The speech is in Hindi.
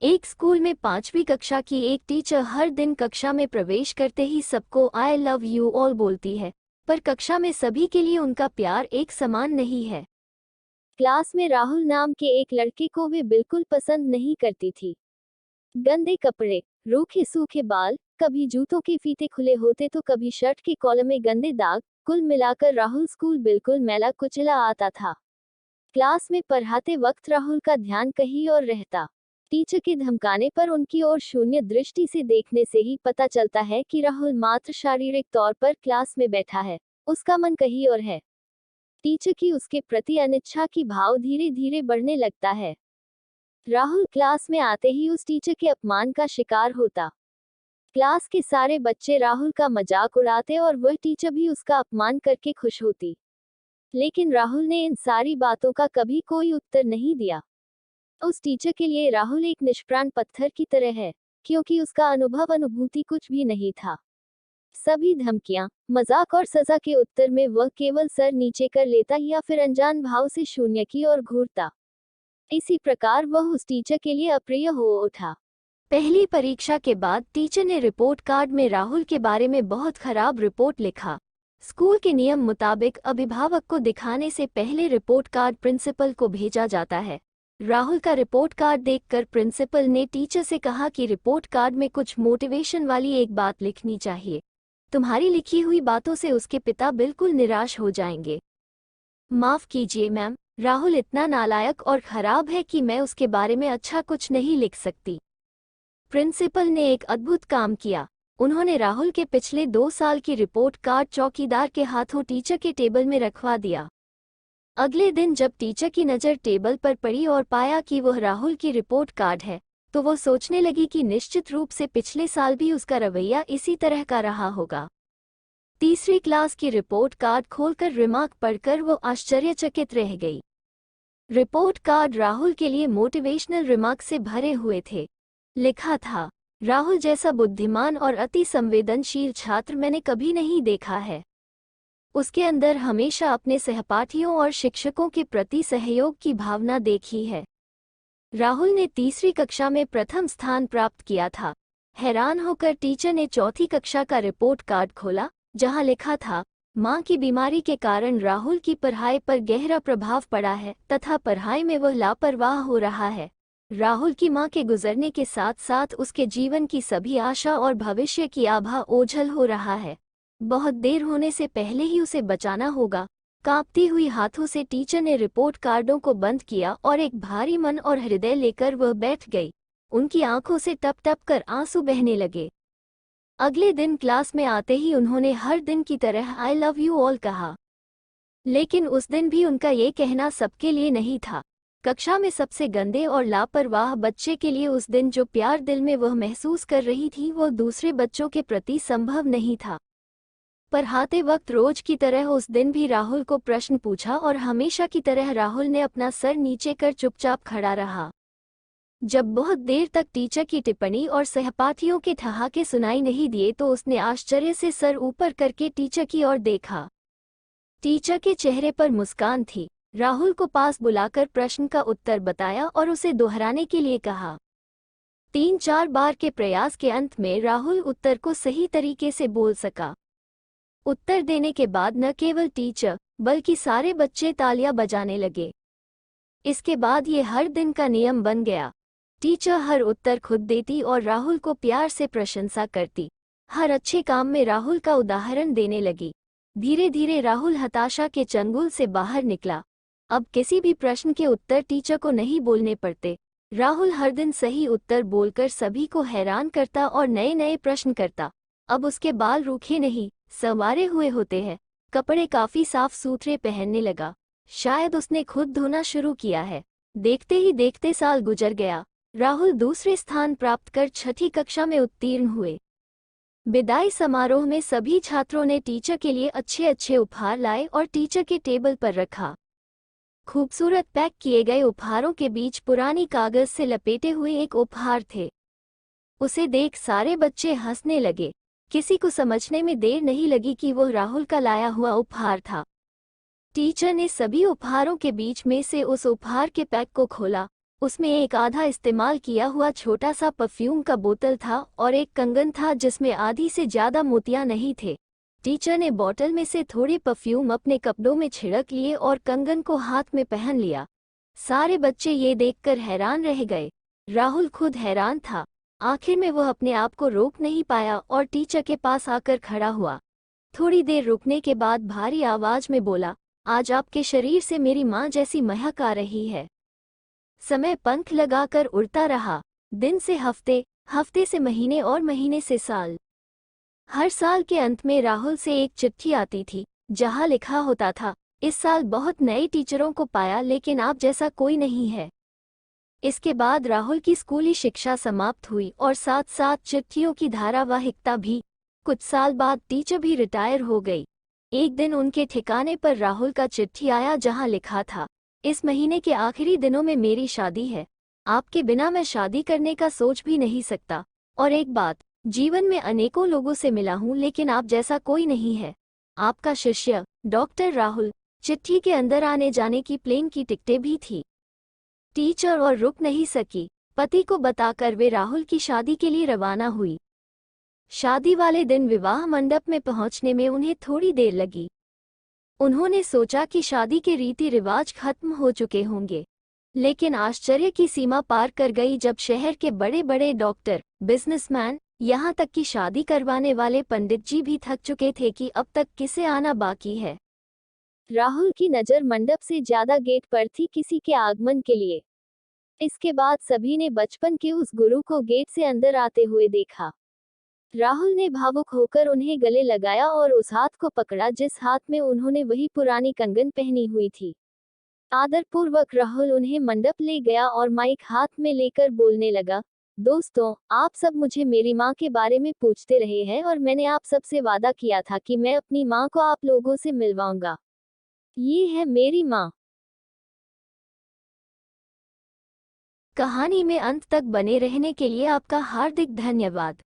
एक स्कूल में 5वीं कक्षा की एक टीचर हर दिन कक्षा में प्रवेश करते ही सबको आई लव यू ऑल बोलती है, पर कक्षा में सभी के लिए उनका प्यार एक समान नहीं है। क्लास में राहुल नाम के एक लड़के को वे बिल्कुल पसंद नहीं करती थी। गंदे कपड़े, रूखे सूखे बाल, कभी जूतों के फीते खुले होते तो कभी शर्ट के कॉलर में गंदे दाग, कुल मिलाकर राहुल स्कूल बिल्कुल मैला कुचला आता था। क्लास में पढ़ाते वक्त राहुल का ध्यान कहीं और रहता। टीचर के धमकाने पर उनकी ओर शून्य दृष्टि से देखने से ही पता चलता है कि राहुल मात्र शारीरिक तौर पर क्लास में बैठा है, उसका मन कहीं और है। टीचर की उसके प्रति अनिच्छा की भाव धीरे धीरे बढ़ने लगता है। राहुल क्लास में आते ही उस टीचर के अपमान का शिकार होता। क्लास के सारे बच्चे राहुल का मजाक उड़ाते और वह टीचर भी उसका अपमान करके खुश होती। लेकिन राहुल ने इन सारी बातों का कभी कोई उत्तर नहीं दिया। उस टीचर के लिए राहुल एक निष्प्राण पत्थर की तरह है, क्योंकि उसका अनुभूति कुछ भी नहीं था। सभी धमकियां, मजाक और सजा के उत्तर में वह केवल सर नीचे कर लेता या फिर अनजान भाव से शून्य की ओर घूरता। इसी प्रकार वह उस टीचर के लिए अप्रिय हो उठा। पहली परीक्षा के बाद टीचर ने रिपोर्ट कार्ड में राहुल के बारे में बहुत खराब रिपोर्ट लिखा। स्कूल के नियम मुताबिक अभिभावक को दिखाने से पहले रिपोर्ट कार्ड प्रिंसिपल को भेजा जाता है। राहुल का रिपोर्ट कार्ड देखकर प्रिंसिपल ने टीचर से कहा कि रिपोर्ट कार्ड में कुछ मोटिवेशन वाली एक बात लिखनी चाहिए। तुम्हारी लिखी हुई बातों से उसके पिता बिल्कुल निराश हो जाएंगे। माफ कीजिए मैम, राहुल इतना नालायक और खराब है कि मैं उसके बारे में अच्छा कुछ नहीं लिख सकती। प्रिंसिपल ने एक अद्भुत काम किया। उन्होंने राहुल के पिछले 2 साल की रिपोर्ट कार्ड चौकीदार के हाथों टीचर के टेबल में रखवा दिया। अगले दिन जब टीचर की नज़र टेबल पर पड़ी और पाया कि वह राहुल की रिपोर्ट कार्ड है, तो वो सोचने लगी कि निश्चित रूप से पिछले साल भी उसका रवैया इसी तरह का रहा होगा। तीसरी क्लास की रिपोर्ट कार्ड खोलकर रिमार्क पढ़कर वो आश्चर्यचकित रह गई। रिपोर्ट कार्ड राहुल के लिए मोटिवेशनल रिमार्क से भरे हुए थे। लिखा था, राहुल जैसा बुद्धिमान और अति संवेदनशील छात्र मैंने कभी नहीं देखा है। उसके अंदर हमेशा अपने सहपाठियों और शिक्षकों के प्रति सहयोग की भावना देखी है। राहुल ने तीसरी कक्षा में प्रथम स्थान प्राप्त किया था। हैरान होकर टीचर ने चौथी कक्षा का रिपोर्ट कार्ड खोला, जहां लिखा था, मां की बीमारी के कारण राहुल की पढ़ाई पर गहरा प्रभाव पड़ा है तथा पढ़ाई में वह लापरवाह हो रहा है। राहुल की मां के गुजरने के साथ साथ उसके जीवन की सभी आशा और भविष्य की आभा ओझल हो रहा है। बहुत देर होने से पहले ही उसे बचाना होगा। कांपती हुई हाथों से टीचर ने रिपोर्ट कार्डों को बंद किया और एक भारी मन और हृदय लेकर वह बैठ गई। उनकी आंखों से टप टप कर आंसू बहने लगे। अगले दिन क्लास में आते ही उन्होंने हर दिन की तरह आई लव यू ऑल कहा। लेकिन उस दिन भी उनका ये कहना सबके लिए नहीं था। कक्षा में सबसे गंदे और लापरवाह बच्चे के लिए उस दिन जो प्यार दिल में वह महसूस कर रही थी वो दूसरे बच्चों के प्रति संभव नहीं था। पढ़ाते वक्त रोज की तरह उस दिन भी राहुल को प्रश्न पूछा और हमेशा की तरह राहुल ने अपना सर नीचे कर चुपचाप खड़ा रहा। जब बहुत देर तक टीचर की टिप्पणी और सहपाठियों के ठहाके सुनाई नहीं दिए तो उसने आश्चर्य से सर ऊपर करके टीचर की ओर देखा। टीचर के चेहरे पर मुस्कान थी। राहुल को पास बुलाकर प्रश्न का उत्तर बताया और उसे दोहराने के लिए कहा। 3-4 बार के प्रयास के अंत में राहुल उत्तर को सही तरीके से बोल सका। उत्तर देने के बाद न केवल टीचर बल्कि सारे बच्चे तालियां बजाने लगे। इसके बाद ये हर दिन का नियम बन गया। टीचर हर उत्तर खुद देती और राहुल को प्यार से प्रशंसा करती। हर अच्छे काम में राहुल का उदाहरण देने लगी। धीरे धीरे राहुल हताशा के चंगुल से बाहर निकला। अब किसी भी प्रश्न के उत्तर टीचर को नहीं बोलने पड़ते। राहुल हर दिन सही उत्तर बोलकर सभी को हैरान करता और नए नए प्रश्न करता। अब उसके बाल रूखे नहीं, संवारे हुए होते हैं। कपड़े काफी साफ सुथरे पहनने लगा। शायद उसने खुद धोना शुरू किया है। देखते ही देखते साल गुजर गया। राहुल दूसरे स्थान प्राप्त कर 6ठी कक्षा में उत्तीर्ण हुए। विदाई समारोह में सभी छात्रों ने टीचर के लिए अच्छे अच्छे उपहार लाए और टीचर के टेबल पर रखा। खूबसूरत पैक किए गए उपहारों के बीच पुरानी कागज से लपेटे हुए एक उपहार थे। उसे देख सारे बच्चे हंसने लगे। किसी को समझने में देर नहीं लगी कि वो राहुल का लाया हुआ उपहार था। टीचर ने सभी उपहारों के बीच में से उस उपहार के पैक को खोला। उसमें एक आधा इस्तेमाल किया हुआ छोटा सा परफ्यूम का बोतल था और एक कंगन था जिसमें आधी से ज़्यादा मोतियां नहीं थे। टीचर ने बोतल में से थोड़े परफ्यूम अपने कपड़ों में छिड़क लिए और कंगन को हाथ में पहन लिया। सारे बच्चे ये देखकर हैरान रह गए। राहुल खुद हैरान था। आखिर में वह अपने आप को रोक नहीं पाया और टीचर के पास आकर खड़ा हुआ। थोड़ी देर रुकने के बाद भारी आवाज में बोला, आज आपके शरीर से मेरी माँ जैसी महक आ रही है। समय पंख लगाकर उड़ता रहा। दिन से हफ्ते, हफ्ते से महीने और महीने से साल। हर साल के अंत में राहुल से एक चिट्ठी आती थी जहां लिखा होता था, इस साल बहुत नए टीचरों को पाया लेकिन आप जैसा कोई नहीं है। इसके बाद राहुल की स्कूली शिक्षा समाप्त हुई और साथ साथ चिट्ठियों की धारावाहिकता भी। कुछ साल बाद टीचर भी रिटायर हो गई। एक दिन उनके ठिकाने पर राहुल का चिट्ठी आया जहां लिखा था, इस महीने के आखिरी दिनों में मेरी शादी है। आपके बिना मैं शादी करने का सोच भी नहीं सकता। और एक बात, जीवन में अनेकों लोगों से मिला हूं लेकिन आप जैसा कोई नहीं है। आपका शिष्य डॉक्टर राहुल। चिट्ठी के अंदर आने जाने की प्लेन की टिकटें भी थी। टीचर और रुक नहीं सकी। पति को बताकर वे राहुल की शादी के लिए रवाना हुई। शादी वाले दिन विवाह मंडप में पहुंचने में उन्हें थोड़ी देर लगी। उन्होंने सोचा कि शादी के रीति रिवाज खत्म हो चुके होंगे, लेकिन आश्चर्य की सीमा पार कर गई जब शहर के बड़े बड़े डॉक्टर, बिजनेसमैन, यहाँ तक कि शादी करवाने वाले पंडित जी भी थक चुके थे कि अब तक किसे आना बाकी है। राहुल की नज़र मंडप से ज्यादा गेट पर थी किसी के आगमन के लिए। इसके बाद सभी ने बचपन के उस गुरु को गेट से अंदर आते हुए देखा। राहुल ने भावुक होकर उन्हें गले लगाया और उस हाथ को पकड़ा जिस हाथ में उन्होंने वही पुरानी कंगन पहनी हुई थी। आदरपूर्वक राहुल उन्हें मंडप ले गया और माइक हाथ में लेकर बोलने लगा, दोस्तों, आप सब मुझे मेरी माँ के बारे में पूछते रहे हैं और मैंने आप सबसे वादा किया था कि मैं अपनी माँ को आप लोगों से मिलवाऊंगा। ये है मेरी माँ। कहानी में अंत तक बने रहने के लिए आपका हार्दिक धन्यवाद।